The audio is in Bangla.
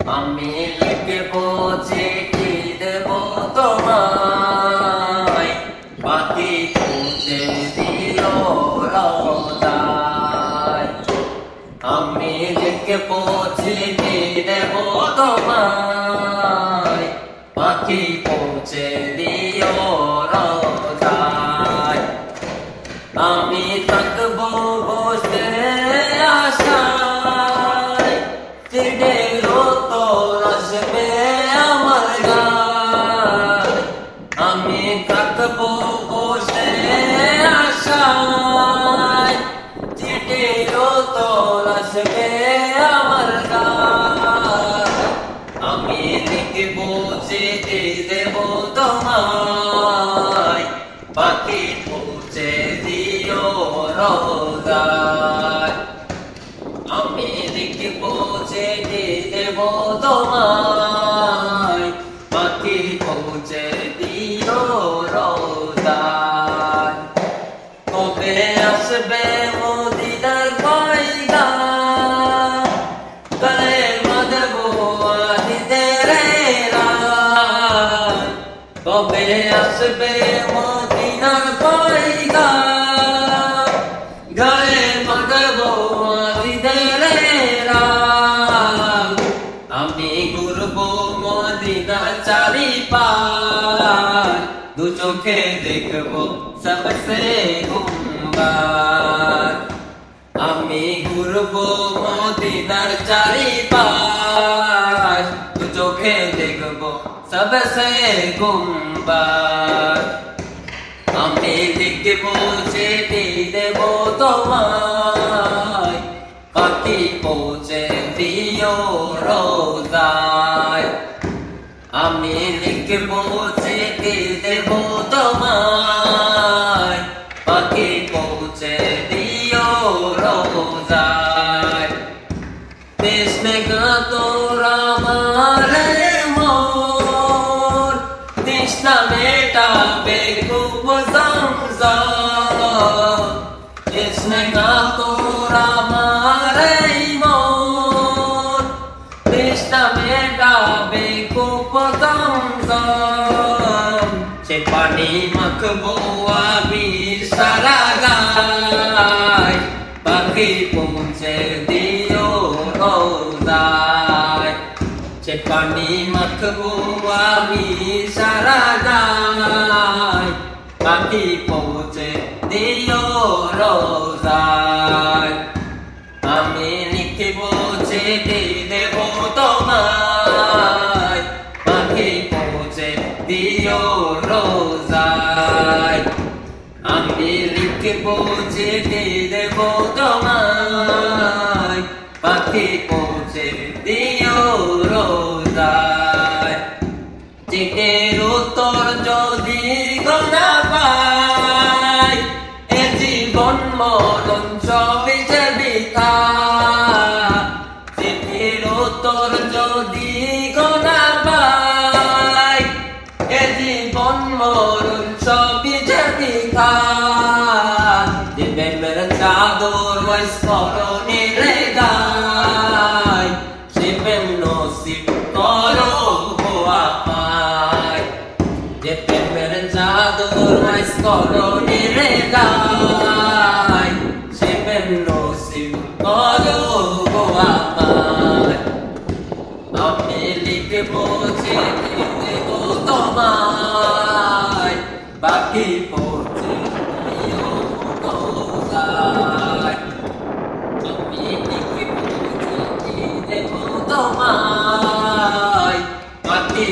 আমি লিখবো চিঠি দেব তোমায়, বাকি পৌঁছে দিও রোজায়। আমি লিখবো চিঠি দেব তোমায়, বাকি পৌঁছে দিও রোজায়। আমি থাকবো বসে আশায়, চিঠেরও তোর আসবে আমার গায়। আমি থাকবো বসে আশায়, চিঠেরও তোর আসবে আমার গায়। আমি লিখবো চিঠি দেব তোমায়, বাকি পৌঁছে দিও রোজায়। আমি লিখবো চিঠি দেব তোমায়, বাকি পৌঁছে দিও রোজায়। কবে আসবে মদিনার পয়গাম, গলে বাঁধবো ঈদের রাত। কবে আসবে মদিনার পয়গাম, গলে বাঁধবো ঈদের রাত। আমি ঘুরবো মদিনার চারিপাশ, দু চোখে দেখবো সবসে গুম্বাদ। আমি ঘুরবো মদিনার চারিপাশ, দু চোখে দেখবো সবসে গুম্বাদ। আমি লিখবো চিঠি দেব তোমায়, বাকি পৌঁছে দিও রোজায়। আমি লিখবো চিঠি দেব তোমায়, বাকি পৌঁছে দিও রোজায়। তৃষ্ণে কাতর আমার মন, তৃষ্ণা মেটাবে খুব জমজম। তৃষ্ণে কাতর আমার মন, তৃষ্ণা মেটাবে খুব জমজম। সে পানি মাখবো আমি সারা গায়, বাকি পৌঁছে দিও রোজায়। সে পানি মাখবো আমি সারা গায়, বাকি পৌঁছে দিও রোজায়। আমি লিখবো চিঠি দেব তোমায়, বাকি পৌঁছে দিও রোজায়। আমি লিখবো চিঠি দেব তোমায়, বাকি পৌঁছে দিও রোজায়। চিঠির উত্তর যদি না পাই, এ জীবন মরণ সবই যে বৃথা। চিঠির উত্তর যদি না পাই, এ জীবন মরণ সবই যে বৃথা। যে প্রেমের চাদর স্মরণে রেগায়, সে প্রেম নসিব করো আমায়। যে প্রেমের চাদর স্মরণে রেগায়, সে প্রেম নসিব করো আমায়। আমি লিখবো চিঠি দেব তোমায়, বাকি পৌঁছে দিও রোজায়। আমি লিখবো চিঠি দেব তোমায়, বাকি